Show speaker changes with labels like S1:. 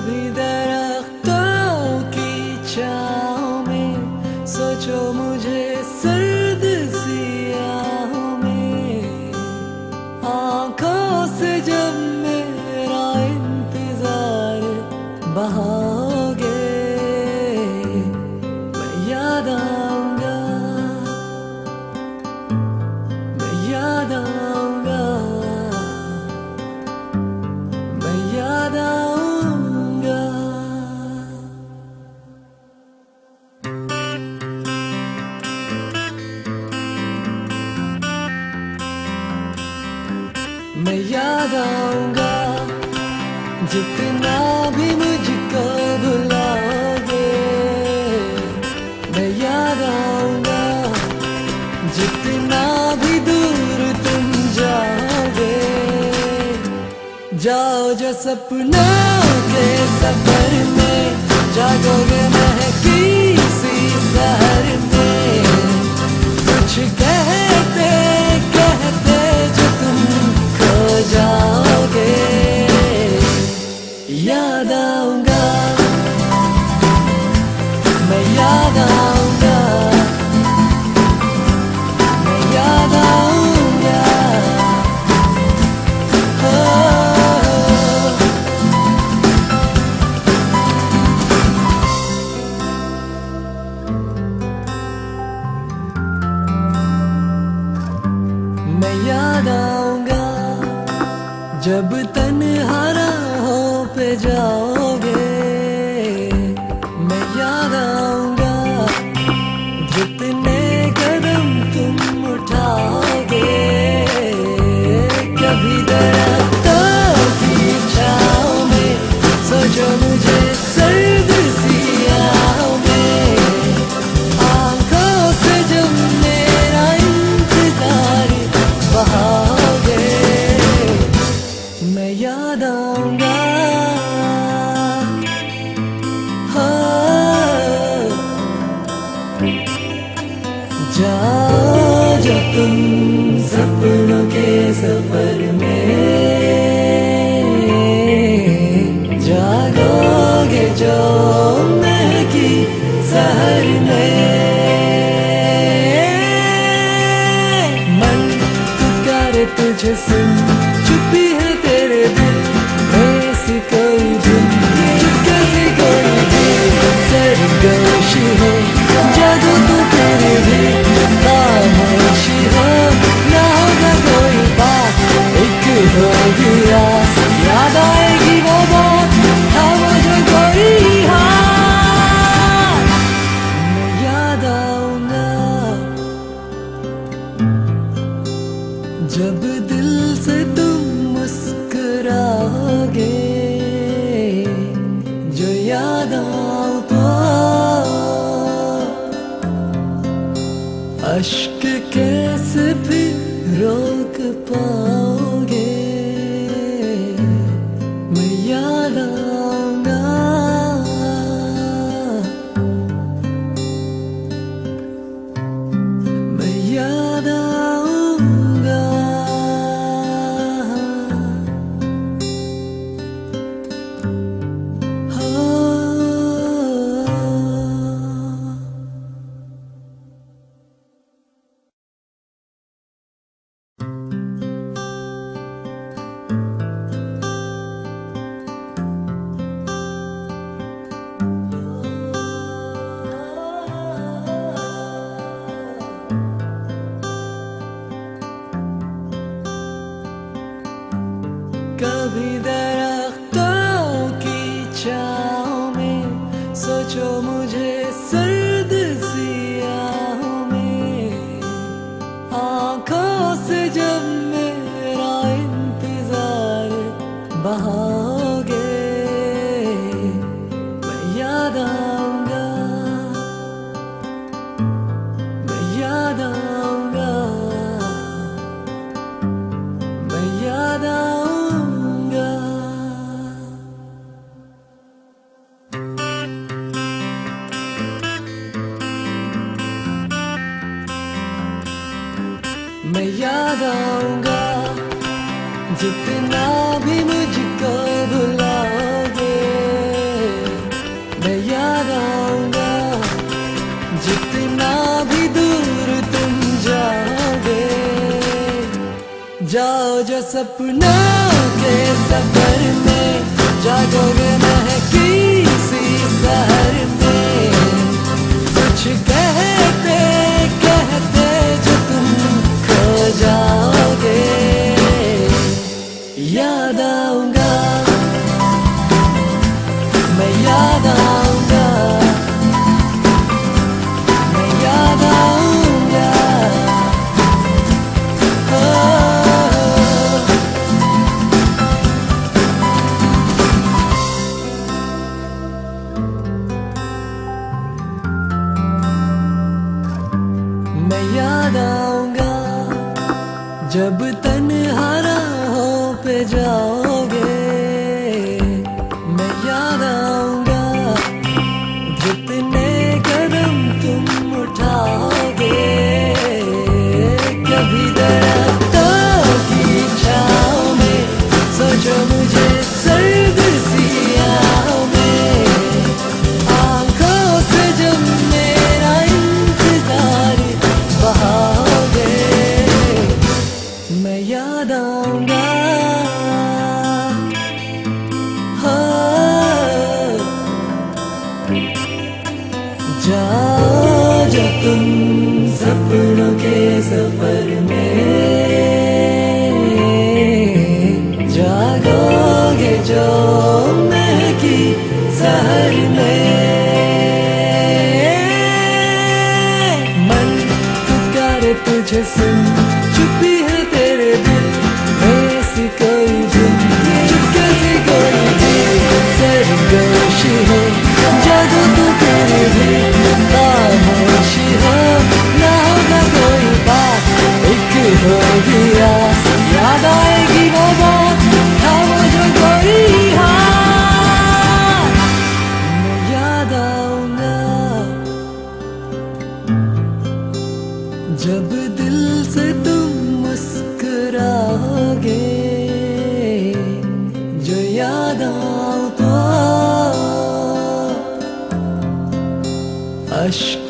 S1: कभी दरख्तों की छाँव में सोचो मुझे सर्द सियाहों में, आँखों से जब मेरा इंतजार बहाओगे मैं याद आऊंगा, मैं याद आऊंगा, मैं याद आऊंगा। मैं याद आऊंगा जितना भी मुझको भुलाओगे, मैं याद आऊंगा जितना भी दूर तुम जाओगे। जाओ जो सपनों के सफर में, जागोगे महकी सी शहर में, कुछ कहते कहते जो तुम खो जाओगे। याद आऊंगा, मैं याद आऊंगा, मैं याद आऊंगा, हो। मैं याद आऊंगा जब तन्हा राहों पे जाओगे, मैं याद आऊंगा जितने कदम तुम उठाओगे। कभी दरख्तों की छाँव में सोचो मुझे सर्द सियाहों में, आँखों से जब मेरा इंतजार बहाओगे मैं याद आऊंगा, हाँ। जाओ जो तुम सपनों के सफर में, जागोगे जो महकी शहर में। मन पुकारे तुझे सुन, चुप्पी है तेरे दिल, ऐसी कोई धुन, चुपके से कोई दिल, सरगोशी हो, जादू तो तेरे भी, खामोशी हो, ना होगा कोई बात, एक होगी आस, याद आएगी वो बात, थामो जो कोई हाथ। मैं याद आऊंगा जब दिल से तुम मुस्कुराओगे, जो याद आओ तो अश्क कैसे फिर रोक पाओगे। मैं याद आऊंगा, मैं याद आऊंगा, कभी दरख्तों की छाँव में सोचो मुझे सर्द सियाहों में, आँखों से जब मेरा इंतजार बहाओगे मैं याद आऊंगा, मैं याद आऊंगा, मैं याद आऊंगा। मैं याद आऊंगा जितना भी मुझको भुलाओगे। जाओ जो सपनों के सफर में, जागोगे महकी सी शहर में। कुछ कहते कहते जो तुम खो जाओगे, याद आऊंगा, मैं याद आऊंगा, मैं याद आऊंगा। मैं याद आऊंगा जब तन्हा राहों पे जाओगे। मैं याद आऊंगा जितने कदम तुम उठाओगे। कभी दरख्तों की छाँव में सोचो मुझे सर्द सियाहों में। आंखों से जब मेरा इंतजार बहाओगे, मैं याद आऊंगा। हाँ, जाओ जो तुम सपनों के सफर में, जागोगे जो महकी शहर में। मन पुकारे तुझे सुन, चुपी है तेरे दिल, ऐसी कोई धुन, चुपके से कोई दिल सरगोशी है। जादू तो तेरे दिल खामोशी हो, ना होगा कोई बात, एक होगी आस। याद आएगी वो बात, थामो जो कोई हाथ। मैं याद आऊंगा जब दिल से तुम मुस्कुराओगे। जो याद आऊं तो अश्क